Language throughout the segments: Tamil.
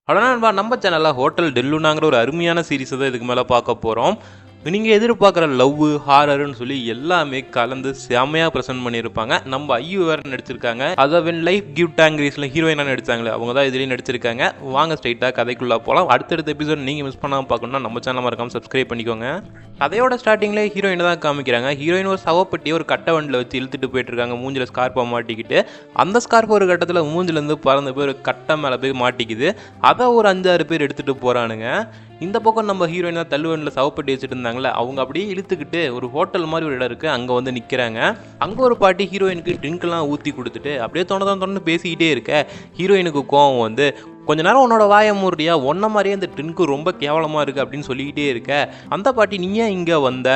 ஹலோ நண்பா, நம்ம சேனலில் ஹோட்டல் டெல்லுனாங்கிற ஒரு அருமையான சீரீஸை தான் இதுக்கு மேலே பார்க்க போகிறோம். நீங்கள் எதிர்பார்க்குற லவ் ஹாரர்னு சொல்லி எல்லாமே கலந்து செமையாக ப்ரெசென்ட் பண்ணியிருப்பாங்க. நம்ம ஐயோ வேறு நடிச்சிருக்காங்க. அதை வென் லைஃப் கிவ் டேங்க்ரீஸில் ஹீரோயினாக நடித்தாங்களே அவங்க தான் இதுலேயும் நடிச்சிருக்காங்க. வாங்க ஸ்ட்ரைட்டாக கதைக்குள்ளே போகலாம். அடுத்தடுத்த எபிசோட் நீங்கள் மிஸ் பண்ணாமல் பார்க்கணுன்னா நம்ம சேனல் மறக்காமல் சப்ஸ்கிரைப் பண்ணிக்கோங்க. கதையோட ஸ்டார்டிங்லேயே ஹீரோயினை தான் காமிக்கிறாங்க. ஹீரோயின் ஒரு சவப்பட்டியை ஒரு கட்டை வண்டியில் வச்சு இழுத்துட்டு போயிட்டு இருக்காங்க, மூஞ்சில் ஸ்கார்ப்பை மாட்டிக்கிட்டு. அந்த ஸ்கார்ப் ஒரு கட்டத்தில் மூஞ்சிலேருந்து பறந்து போய் ஒரு கட்டை மேலே போய் மாட்டிக்குது. அதை ஒரு 5-6 பேர் எடுத்துகிட்டு போகிறானுங்க. இந்த பக்கம் நம்ம ஹீரோயின் தான் தள்ளுவண்டில் சவப்பட்டி வச்சுட்டு இருந்தாங்களே அவங்க அப்படியே இழுத்துக்கிட்டு ஒரு ஹோட்டல் மாதிரி ஒரு இடம் இருக்குது, அங்கே வந்து நிற்கிறாங்க. அங்கே ஒரு பாட்டி ஹீரோயினுக்கு ட்ரிங்க்லாம் ஊற்றி கொடுத்துட்டு அப்படியே தொடர்ந்து பேசிக்கிட்டே இருக்க. ஹீரோயினுக்கு கோவம் வந்து, கொஞ்ச நேரம் உன்னோட வாயை மூடுறியா, ஒன்ன மாதிரியே இந்த ட்ரிங்க்கு ரொம்ப கேவலமாக இருக்குது அப்படின்னு சொல்லிக்கிட்டே இருக்க. அந்த பாட்டி நீ ஏன் இங்கே வந்த,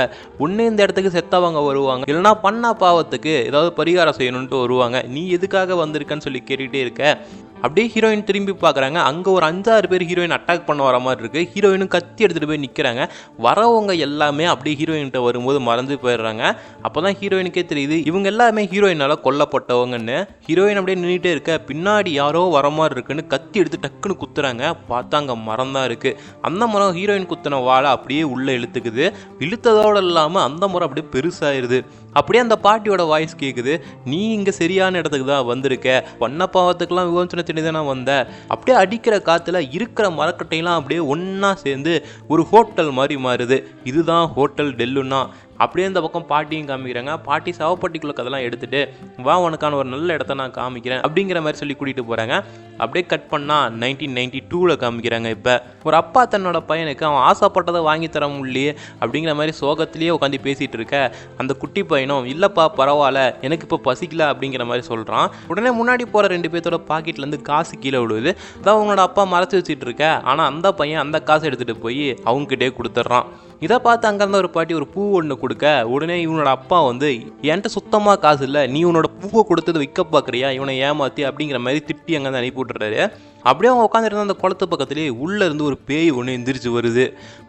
ஒன்று இந்த இடத்துக்கு செத்தவங்க வருவாங்க, இல்லைனா பண்ண பாவத்துக்கு ஏதாவது பரிகாரம் செய்யணுன்ட்டு வருவாங்க, நீ எதுக்காக வந்திருக்கன்னு சொல்லி கேட்டுக்கிட்டே இருக்க. அப்படியே ஹீரோயின் திரும்பி பார்க்குறாங்க. அங்கே ஒரு 5-6 பேர் ஹீரோயின் அட்டாக் பண்ண வர மாதிரி இருக்குது. ஹீரோயினும் கத்தி எடுத்துகிட்டு போய் நிற்கிறாங்க. வரவங்க எல்லாமே அப்படியே ஹீரோயின்கிட்ட வரும்போது மறந்து போயிடுறாங்க. அப்போ தான் ஹீரோயினுக்கே தெரியுது இவங்க எல்லாமே ஹீரோயினால் கொல்லப்பட்டவங்கன்னு. ஹீரோயின் அப்படியே நின்றுட்டே இருக்க. பின்னாடி யாரோ வர மாதிரி இருக்குன்னு கத்தி எடுத்து டக்குன்னு குத்துறாங்க. பார்த்தா அங்கே மரம் தான் இருக்குது. அந்த மரம் ஹீரோயின் குத்தின வாழை அப்படியே உள்ளே இழுத்துக்குது. இழுத்ததோடு இல்லாமல் அந்த மரம் அப்படியே பெருசாயிருது. அப்படியே அந்த பாட்டியோட வாய்ஸ் கேட்குது, நீ இங்கே சரியான இடத்துக்கு தான் வந்திருக்க, பண்ண பாவத்துக்கெல்லாம் விவரிச்சு தானே வந்த. அப்படியே அடிக்கிற காற்றுல இருக்கிற மரக்கட்டையெல்லாம் அப்படியே ஒன்றா சேர்ந்து ஒரு ஹோட்டல் மாதிரி மாறுது. இதுதான் ஹோட்டல் டெல்லுனா. அப்படியே இந்த பக்கம் பாட்டியும் காமிக்கிறாங்க. பாட்டி சவப்பட்டிக்குள்ள கதெல்லாம் எடுத்துட்டு, வா உனக்கான ஒரு நல்ல இடத்த நான் காமிக்கிறேன் அப்படிங்கிற மாதிரி சொல்லி கூட்டிகிட்டு போகிறாங்க. அப்படியே கட் பண்ணால் 1992 காமிக்கிறாங்க. இப்போ ஒரு அப்பா தன்னோட பையனுக்கு அவன் ஆசைப்பட்டதை வாங்கி தர முடியலையே அப்படிங்கிற மாதிரி சோகத்திலேயே உட்காந்து பேசிகிட்டு இருக்க. அந்த குட்டி பையனும் இல்லைப்பா பரவாயில்ல எனக்கு இப்போ பசிக்கல அப்படிங்கிற மாதிரி சொல்கிறான். உடனே முன்னாடி போகிற 2 பேர்த்தோட பாக்கெட்லேருந்து காசு கீழே விழுவுது. அதான் அவங்களோட அப்பா மறைச்சி வச்சுட்டு இருக்க. ஆனால் அந்த பையன் அந்த காசை எடுத்துகிட்டு போய் அவங்ககிட்டே கொடுத்துட்றான். இதை பார்த்து அங்கேருந்த ஒரு பாட்டி ஒரு பூ ஒன்று கொடுக்க, உடனே இவனோட அப்பா வந்து என்கிட்ட சுத்தமாக காசு இல்லை, நீ உன்னோட பூவை கொடுத்தது விற்க பார்க்குறியா, இவனை ஏமாற்றி அப்படிங்கிற மாதிரி திட்டி அங்கேருந்து அனுப்பி விட்டுறாரு. அப்படியே அவங்க உட்காந்துருந்த அந்த குளத்து பக்கத்துலேயே உள்ளேருந்து ஒரு பேய் ஒன்று எந்திரிச்சு வருது.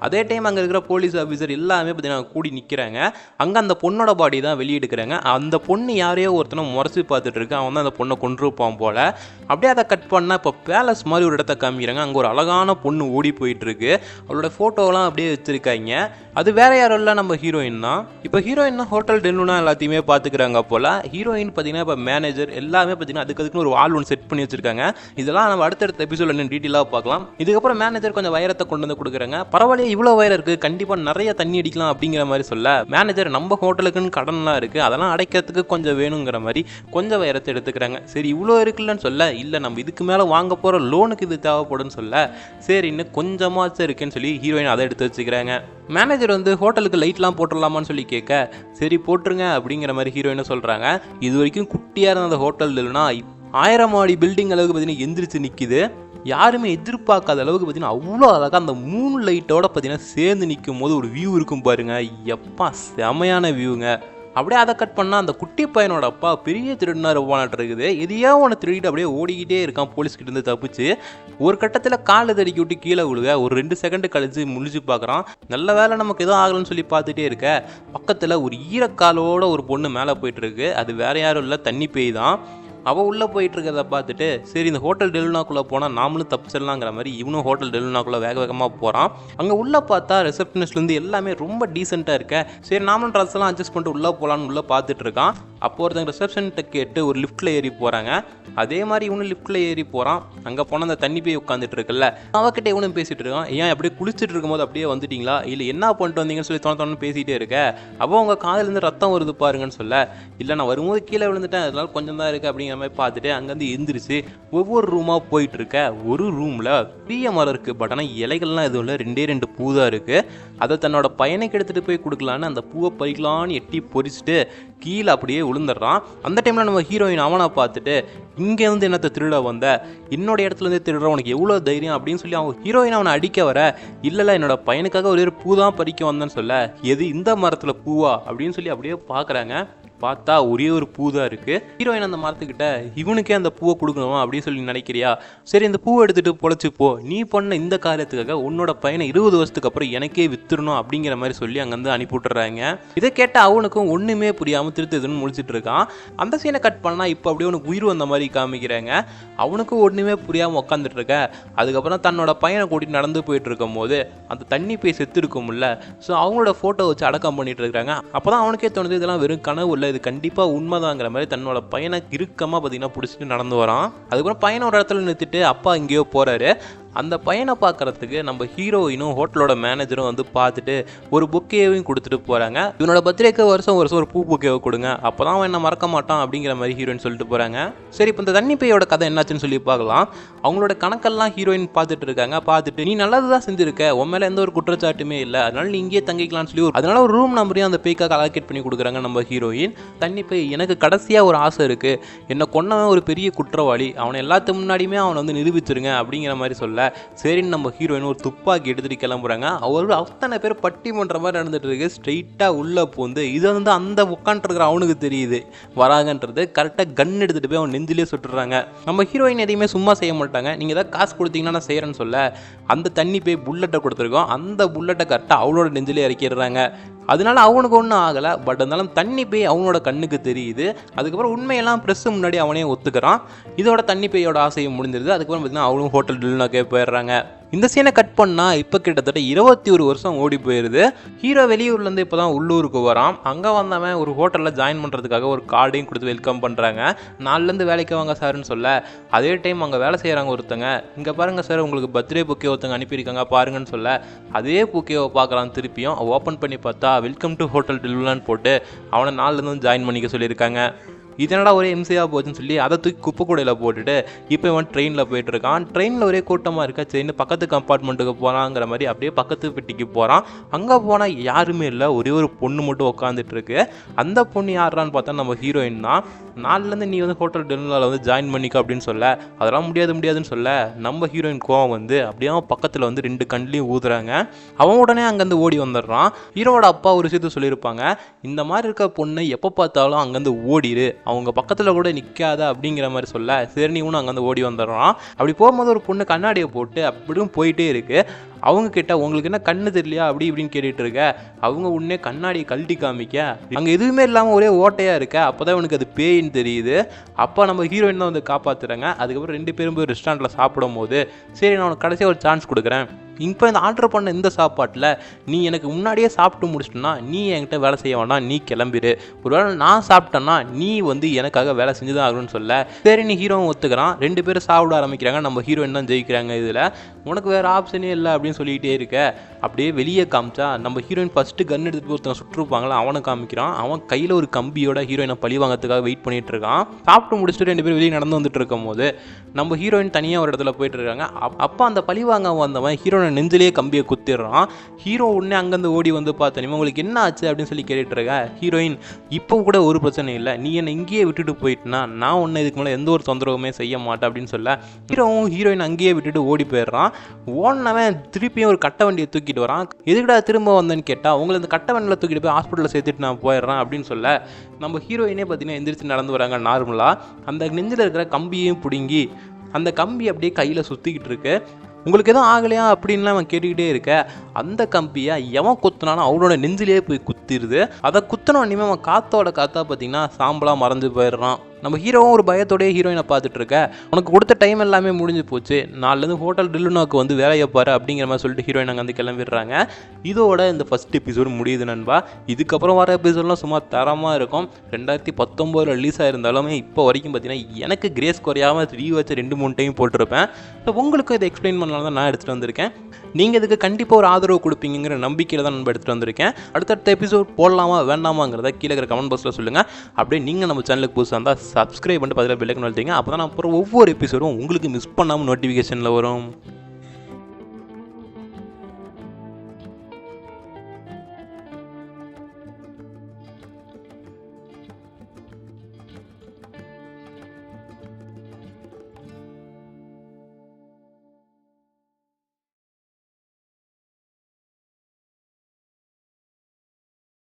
அதே டைம் அங்கே இருக்கிற போலீஸ் ஆஃபீஸர் எல்லாமே பார்த்தீங்கன்னா கூடி நிற்கிறாங்க. அங்கே அந்த பொண்ணோட பாடி தான் வெளியெடுக்கிறாங்க. அந்த பொண்ணு யாரையோ ஒருத்தனை முறைச்சி பார்த்துட்டு இருக்கு. அவன் தான் அந்த பொண்ணை கொண்டிருப்பான் போல். அப்படியே அதை கட் பண்ணால் இப்போ பேலஸ் மாதிரி ஒரு இடத்த காமிக்கிறாங்க. அங்கே ஒரு அழகான பொண்ணு ஓடி போயிட்டுருக்கு. அவளோட ஃபோட்டோலாம் அப்படியே வச்சுருக்காங்க. அது வேற யாரும் இல்லை, நம்ம ஹீரோயின் தான். இப்போ ஹீரோயின் தான் ஹோட்டல் டெல்லுனா எல்லாத்தையுமே பார்த்துக்கிறாங்க போல். ஹீரோயின் பார்த்தீங்கன்னா இப்போ மேனேஜர் எல்லாமே பார்த்தீங்கன்னா அதுக்குன்னு ஒரு வால் ஒன்று செட் பண்ணி வச்சுருக்காங்க. இதெல்லாம் நம்ம அடுத்த எபிசோட் என்ன டீட்டெயிலாக பார்க்கலாம். இதுக்கப்புறம் மேனேஜர் கொஞ்சம் வைரத்தை கொண்டு வந்து கொடுக்குறாங்க. பரவாயில்லையே இவ்வளோ வைரம் இருக்குது, கண்டிப்பாக நிறைய தண்ணி அடிக்கலாம் அப்படிங்கிற மாதிரி சொல்ல, மேனேஜர் நம்ம ஹோட்டலுக்குன்னு கடன்லாம் இருக்குது, அதெல்லாம் அடைக்கிறதுக்கு கொஞ்சம் வேணுங்கிற மாதிரி கொஞ்சம் வைரத்தை எடுத்துக்கிறாங்க. சரி இவ்வளோ இருக்குல்லன்னு சொல்ல, இல்லை நம்ம இதுக்கு மேலே வாங்க போகிற லோனுக்கு இது தேவைப்படும்னு சொல்ல, சரி இன்னும் கொஞ்சமாச்சும் இருக்குன்னு சொல்லி ஹீரோயின் அதை எடுத்து வச்சுக்கிறாங்க. மேனேஜர் வந்து ஹோட்டலுக்கு லைட்லாம் போட்டுடலாமான்னு சொல்லி கேட்க, சரி போட்டுருங்க அப்படிங்கிற மாதிரி ஹீரோயினை சொல்கிறாங்க. இது வரைக்கும் குட்டியாக இருந்த அந்த ஹோட்டல் இல்லைன்னா 1000 மாடி பில்டிங் அளவுக்கு பார்த்தீங்கன்னா எந்திரிச்சு நிற்கிது. யாருமே எதிர்பார்க்காத அளவுக்கு பார்த்தீங்கன்னா அவ்வளோ அழகாக அந்த 3 லைட்டோட பார்த்தீங்கன்னா சேர்ந்து நிற்கும் போது ஒரு வியூ இருக்கும் பாருங்க. எப்பா செமையான வியூங்க. அப்படியே அதை கட் பண்ணால் அந்த குட்டி பையனோட அப்பா பெரிய திருடினார் போனாட்டு இருக்குது. எதையோ ஒன்று திருடிட்டு அப்படியே ஓடிக்கிட்டே இருக்கான். போலீஸ்கிட்ட இருந்து தப்பிச்சு ஒரு கட்டத்தில் காலை தடிக்கி விட்டு கீழே விழுக. ஒரு 2 செகண்ட் கழிச்சு முழிச்சு பார்க்குறான். நல்ல வேலை நமக்கு எதுவும் ஆகலன்னு சொல்லி பார்த்துட்டே இருக்க. பக்கத்தில் ஒரு ஈரக்காலோட ஒரு பொண்ணு மேலே போயிட்டு இருக்கு. அது வேற யாரும் இல்லை, தண்ணி பேய் தான். அவள் உள்ளே போயிட்டு இருக்கிறத பார்த்துட்டு, சரி இந்த ஹோட்டல் டெல்லுனாக்குள்ளே போனால் நாமளும் தப்பிச்சிடலாங்கிற மாதிரி இவனும் ஹோட்டல் டெல்லுனாக்குள்ளே வேக வேகமாக போகிறான். அங்கே உள்ளே பார்த்தா ரிசப்ஷனிஸ்ட்லேருந்து எல்லாமே ரொம்ப டீசெண்டாக இருக்க. சரி நாமளும் ட்ரெஸ் எல்லாம் அட்ஜஸ்ட் பண்ணிட்டு உள்ளே போகலான்னு உள்ளே பார்த்துட்டு இருக்கான். அப்போ ஒருத்தங்க ரிசப்ஷன்கிட்ட கேட்டு ஒரு லிஃப்ட்டில் ஏறி போகிறாங்க. அதே மாதிரி இவனும் லிஃப்ட்டில் ஏறி போகிறான். அங்கே போனால் அந்த தண்ணி போய் உட்காந்துட்டு இருக்குல்ல, அவகிட்ட இவனும் பேசிகிட்டு இருக்கான். ஏன் அப்படியே குளிச்சுட்டு இருக்கும்போது அப்படியே வந்துட்டீங்களா, இல்லை என்ன பண்ணிட்டு வந்தீங்கன்னு சொல்லி தோணு பேசிகிட்டே இருக்க. அப்போ அவங்க காதுலேருந்து ரத்தம் வருது பாருங்கன்னு சொல்ல, இல்லை நான் வரும்போது கீழே விழுந்துட்டேன், அதனால கொஞ்சம் தான் இருக்குது அப்படிங்கிற மாதிரி பார்த்துட்டு அங்கேருந்து எந்திரிச்சு ஒவ்வொரு ரூமாக போயிட்டு இருக்க. ஒரு ரூமில் பெரிய மரம் இருக்குது, பட் ஆனால் இலைகள்லாம் எதுவும் இல்லை, 2 பூ தான் இருக்குது. அதை தன்னோட பையனுக்கு எடுத்துகிட்டு போய் கொடுக்கலான்னு அந்த பூவை பறிக்கலான்னு எட்டி பொறிச்சிட்டு கீழே அப்படியே விழுந்துடுறான். அந்த டைமில் நம்ம ஹீரோயின் அவனை பார்த்துட்டு, இங்கே வந்து என்னத்தை திருட வந்த, என்னோட இடத்துலேருந்து திருடுற உனக்கு எவ்வளோ தைரியம் அப்படின்னு சொல்லி அவன் ஹீரோயின் அவனை அடிக்க வர, இல்லை என்னோட பையனுக்காக ஒரு பூ தான் பறிக்க வந்தேன்னு சொல்ல, எது இந்த மரத்தில் பூவா அப்படின்னு சொல்லி அப்படியே பார்க்குறாங்க. பார்த்தா ஒரே ஒரு பூ தான் இருக்குது. ஹீரோயின் அந்த மரத்துக்கிட்ட இவனுக்கே அந்த பூவை கொடுக்கணுமா அப்படின்னு சொல்லி நினைக்கிறியா, சரி இந்த பூவை எடுத்துகிட்டு பொழைச்சிப்போ, நீ பண்ண இந்த காரியத்துக்காக உன்னோட பையனை 20 வருஷத்துக்கு அப்புறம் எனக்கே வித்துடணும் அப்படிங்கிற மாதிரி சொல்லி அங்கேருந்து அனுப்பி விட்டுறாங்க. இதை கேட்ட அவனுக்கும் ஒன்றுமே புரியாமல் திருத்துன்னு முடிச்சுட்டு இருக்கான். அந்த சீனை கட் பண்ணால் இப்போ அப்படியே அவனுக்கு உயிர் வந்த மாதிரி காமிக்கிறாங்க. அவனுக்கும் ஒன்றுமே புரியாமல் உட்காந்துட்டு இருக்க. அதுக்கப்புறம் தன்னோட பையனை கூட்டிட்டு நடந்து போயிட்டு இருக்கும் போது அந்த தண்ணி போய் செத்து இருக்கும்ல, ஸோ அவங்களோட ஃபோட்டோ வச்சு அடக்கம் பண்ணிட்டு இருக்காங்க. அப்போ தான் அவனுக்கே தோணுது இதெல்லாம் வெறும் கனவு இல்லை, இது கண்டிப்பாக உண்மைதாங்கிற மாதிரி தன்னோட பையனை இறுக்கமாக பார்த்தீங்கன்னா பிடிச்சிட்டு நடந்து வரான். அதுக்கப்புறம் பையனை ஒரு இடத்துல நிறுத்திட்டு அப்பா எங்கேயோ போகிறாரு. அந்த பையனை பார்க்கறதுக்கு நம்ம ஹீரோயினும் ஹோட்டலோட மேனேஜரும் வந்து பார்த்துட்டு ஒரு புக்கேவையும் கொடுத்துட்டு போகிறாங்க. இவனோட பர்த்டேக்கு வருஷம் ஒரு பூ புக்கேவை கொடுங்க, அப்போ தான் அவன் என்ன மறக்க மாட்டான் அப்படிங்கிற மாதிரி ஹீரோயின் சொல்லிட்டு போகிறாங்க. சரி, இப்போ இந்த தண்ணி பையோட கதை என்னாச்சுன்னு சொல்லி பார்க்கலாம். அவங்களோட கணக்கெல்லாம் ஹீரோயின் பார்த்துட்டு இருக்காங்க. பார்த்துட்டு நீ நல்லது தான் செஞ்சிருக்க, உன் மேலே எந்த ஒரு குற்றச்சாட்டுமே இல்லை, அதனால நீ இங்கேயே தங்கிக்கலாம்னு சொல்லி அதனால ஒரு ரூம் நம்பரையும் அந்த பேய்க்காக அலோகேட் பண்ணி கொடுக்குறாங்க நம்ம ஹீரோயின். தண்ணி பை, எனக்கு கடைசியாக ஒரு ஆசை இருக்குது, என்னை கொன்னவன் ஒரு பெரிய குற்றவாளி, அவனை எல்லாத்துக்கு முன்னாடியுமே அவனை வந்து நிரூபிச்சிருங்க அப்படிங்கிற மாதிரி சொல்ல, சரின்னு நம்ம ஹீரோயின் ஒரு துப்பாக்கி எடுத்துகிட்டு கிளம்புறாங்க. அவரு அத்தனை பேர் பட்டிமன்ற மாதிரி நடந்துட்டு இருக்கு. ஸ்ட்ரெயிட்டாக உள்ளே போந்து இது வந்து அந்த உட்காந்துருக்கிற அவனுக்கு தெரியுது வராங்கன்றது. கரெக்டாக கன் எடுத்துகிட்டு போய் அவன் நெஞ்சிலே சுட்டுறாங்க. நம்ம ஹீரோயின் எதையுமே சும்மா செய்ய மாட்டாங்க. நீங்கள் ஏதாவது காசு கொடுத்தீங்கன்னா நான் செய்கிறேன்னு சொல்ல அந்த தண்ணி போய் புல்லட்டை கொடுத்துருக்கோம். அந்த புல்லட்டை கரெக்டாக அவளோட நெஞ்சிலே இறக்கிடுறாங்க. அதனால அவனுக்கு ஒன்றும் ஆகலை. பட் இருந்தாலும் தண்ணி போய் அவனோட கண்ணுக்கு தெரியுது. அதுக்கப்புறம் உண்மையெல்லாம் ப்ரெஸ் முன்னாடி அவனே ஒத்துக்கிறான். இதோட தண்ணி பையோட ஆசையும் முடிஞ்சிருது. அதுக்கப்புறம் பார்த்தீங்கன்னா அவளும் ஹோட்டல் டில்லுனாக்கே போயிடுறாங்க. இந்த சீனை கட் பண்ணால் இப்போ கிட்டத்தட்ட 21 வருஷம் ஓடி போயிடுது. ஹீரோ வெளியூர்லேருந்து இப்போ தான் உள்ளூருக்கு வரான். அங்கே வந்தவன் ஒரு ஹோட்டலில் ஜாயின் பண்ணுறதுக்காக ஒரு கார்டையும் கொடுத்து வெல்கம் பண்ணுறாங்க. நாலுலேருந்து வேலைக்கு வாங்க சார்ன்னு சொல்ல, அதே டைம் அங்கே வேலை செய்கிறாங்க ஒருத்தங்க, இங்கே பாருங்கள் சார் உங்களுக்கு பர்த்டே புக்கே ஒருத்தங்க அனுப்பியிருக்காங்க பாருங்கன்னு சொல்ல, அதே புக்கேவை பார்க்கலாம். திருப்பியும் ஓப்பன் பண்ணி பார்த்தா வெல்கம் டு ஹோட்டல் டில்லுலான்னு போட்டு அவனை நாலுலேருந்து ஜாயின் பண்ணிக்க சொல்லியிருக்காங்க. இதனடா ஒரே எம்சியாக போச்சுன்னு சொல்லி அதை தூக்கி குப்பை கூடையில் போட்டுட்டு இப்போ இவன் ட்ரெயினில் போயிட்டு இருக்கான். ட்ரெயினில் ஒரே கூட்டமாக இருக்கா. சரின்னு பக்கத்து கம்பார்ட்மெண்ட்டுக்கு போகிறாங்கிற மாதிரி அப்படியே பக்கத்து பெட்டிக்கு போகிறான். அங்கே போனால் யாருமே இல்லை, ஒரே ஒரு பொண்ணு மட்டும் உட்காந்துட்டு இருக்கு. அந்த பொண்ணு யாரான்னு பார்த்தா நம்ம ஹீரோயின் தான். நாலுலேருந்து நீ வந்து ஹோட்டல் டெல்லுலாவில் வந்து ஜாயின் பண்ணிக்க அப்படின்னு சொல்ல, அதெல்லாம் முடியாதுன்னு சொல்ல நம்ம ஹீரோயின் கோவம் வந்து அப்படியே பக்கத்தில் வந்து 2 கண்லேயும் ஊதுறாங்க. அவன் உடனே அங்கேருந்து ஓடி வந்துடுறான். ஹீரோட அப்பா ஒரு விஷயத்த சொல்லியிருப்பாங்க, இந்த மாதிரி இருக்க பொண்ணை எப்போ பார்த்தாலும் அங்கேருந்து ஓடிடு, அவங்க பக்கத்தில் கூட நிற்காத அப்படிங்கிற மாதிரி சொல்ல, சரி நீ ஒன்று அங்கேருந்து ஓடி வந்துடுறான். அப்படி போகும்போது ஒரு பொண்ணு கண்ணாடியை போட்டு அப்படியும் போயிட்டே இருக்கு. அவங்க கிட்ட உங்களுக்கு என்ன கண்ணு தெரியலையா அப்படி இப்படின்னு கேட்டுட்டு இருக்க. அவங்க உடனே கண்ணாடியை கழட்டி காமிக்க அங்கே எதுவுமே இல்லாமல் ஒரே ஓட்டையாக இருக்க. அப்போ தான் அவனுக்கு அது பேயின்னு தெரியுது. அப்போ நம்ம ஹீரோயின் தான் வந்து காப்பாற்றுறாங்க. அதுக்கப்புறம் 2 பேரும் போய் ரெஸ்டாரண்ட்டில் சாப்பிடும் போது, சரி நான் உனக்கு கடைசியாக ஒரு சான்ஸ் கொடுக்குறேன், இப்போ இந்த ஆர்டர் பண்ண இந்த சாப்பாட்டில் நீ எனக்கு முன்னாடியே சாப்பிட்டு முடிச்சிட்டனா நீ என்கிட்ட வேலை செய்ய வேண்டாம், நீ கிளம்பிடு, ஒருவேளை நான் சாப்பிட்டேன்னா நீ வந்து எனக்காக வேலை செஞ்சு தான் ஆகணும்னு சொல்ல, சரி நீ ஹீரோவும் ஒத்துக்கிறான். 2 பேரும் சாப்பிட ஆரம்பிக்கிறாங்க. நம்ம ஹீரோயின் தான் ஜெயிக்கிறாங்க. இதில் உனக்கு வேறு ஆப்ஷனே இல்லை அப்படின்னு சொல்லிகிட்டே இருக்க. அப்படியே வெளியே காமிச்சா நம்ம ஹீரோயின் ஃபஸ்ட்டு கன் எடுத்துகிட்டு ஒருத்தன் சுற்றுருப்பாங்களா அவனை காமிக்கிறான். அவன் கையில் ஒரு கம்பியோட ஹீரோயினை பழி வாங்கிறதுக்காக வெயிட் பண்ணிட்டு இருக்கான். சாப்பிட்டு முடிச்சுட்டு 2 பேரும் வெளியே நடந்து வந்துட்டு இருக்கும் போது நம்ம ஹீரோயின் தனியாக ஒரு இடத்துல போயிட்டு இருக்காங்க. அப்போ அந்த பழி வாங்க வந்தவன் ஹீரோயின் நெஞ்சிலேயே கம்பியை குத்திடுறான். ஹீரோ உடனே அங்கேருந்து ஓடி வந்து பார்த்தேன், உங்களுக்கு என்ன ஆச்சு அப்படின்னு சொல்லி கேட்டுட்டு இருக்க. ஹீரோயின் இப்போ கூட ஒரு பிரச்சனை இல்லை, நீ என்னை இங்கேயே விட்டுட்டு போயிட்டுனா நான் ஒன்று இதுக்கு மேலே எந்த ஒரு தொந்தரவுமே செய்ய மாட்டேன் அப்படின்னு சொல்ல, ஹீரோவும் ஹீரோயின் அங்கேயே விட்டுட்டு ஓடி போயிடுறான். ஓடினவன் திருப்பியும் ஒரு கட்ட வண்டியை தூக்கிட்டு வரான். எதுக்குடா திரும்ப வந்தேன்னு கேட்டால், உங்களை இந்த கட்ட வண்டியில் தூக்கிட்டு போய் ஹாஸ்பிட்டலில் சேர்த்துட்டு நான் போயிடுறேன் அப்படின்னு சொல்ல, நம்ம ஹீரோயினே பார்த்தீங்கன்னா எந்திரிச்சு நடந்து வராங்க நார்மலாக. அந்த நெஞ்சில் இருக்கிற கம்பியையும் பிடுங்கி அந்த கம்பி அப்படியே கையில் சுற்றிக்கிட்டு இருக்கு. உங்களுக்கு எதுவும் ஆகலையா அப்படின்லாம் அவன் கேட்டுக்கிட்டே இருக்க. அந்த கம்பியை எவன் குத்துனானோ அவனோட நெஞ்சிலேயே போய் குத்திடுது. அதை குத்தினோடனே அவன் காத்தா பார்த்தீங்கன்னா சாம்பலாக மறைஞ்சு போயிடுறான். நம்ம ஹீரோவும் ஒரு பயத்தோடய ஹீரோயினை பார்த்துட்டு இருக்க. உனக்கு கொடுத்த டைம் எல்லாமே முடிஞ்சு போச்சு, நாலுலேருந்து ஹோட்டல் டில்லுனாக்கு வந்து வேலையை பாரு அப்படிங்கிற மாதிரி சொல்லிட்டு ஹீரோயின் அங்கே வந்து கிளம்பிடுறாங்க. இதோட இந்த ஃபஸ்ட் எபிசோடு முடியுது நண்பா. இதுக்கப்புறம் வர எபிசோட்லாம் சும்மா தரமாக இருக்கும். 2019 ரிலீஸ் ஆயிருந்தாலுமே இப்போ வரைக்கும் பார்த்தீங்கன்னா எனக்கு கிரேஸ் குறையாமல் 3 வச்சு 2-3 டைம் போட்டிருப்பேன். ஸோ உங்களுக்கும் இதை எக்ஸ்பிளைன் பண்ணலாம் தான் நான் எடுத்துகிட்டு வந்திருக்கேன். நீங்கள் இதுக்கு கண்டிப்பாக ஒரு ஆதரவு கொடுப்பீங்கிற நம்பிக்கையில் தான் நம்ம எடுத்துகிட்டு வந்திருக்கேன். அடுத்தடுத்த எபிசோட் போடலாமா வேண்டாமாங்கிறத கீழே இருக்கிற கமெண்ட் பாக்ஸில் சொல்லுங்கள். அப்படியே நீங்கள் நம்ம சேனலுக்கு புதுசாக இருந்தால் சப்ஸ்கிரைப் பண்ணிட்டு பதிலாக பெல் ஐக்கான் அழுத்திங்க. அப்போ தான் நான் அப்புறம் ஒவ்வொரு எபிசோடும் உங்களுக்கு மிஸ் பண்ணாமல் நோட்டிஃபிகேஷனில் வரும்.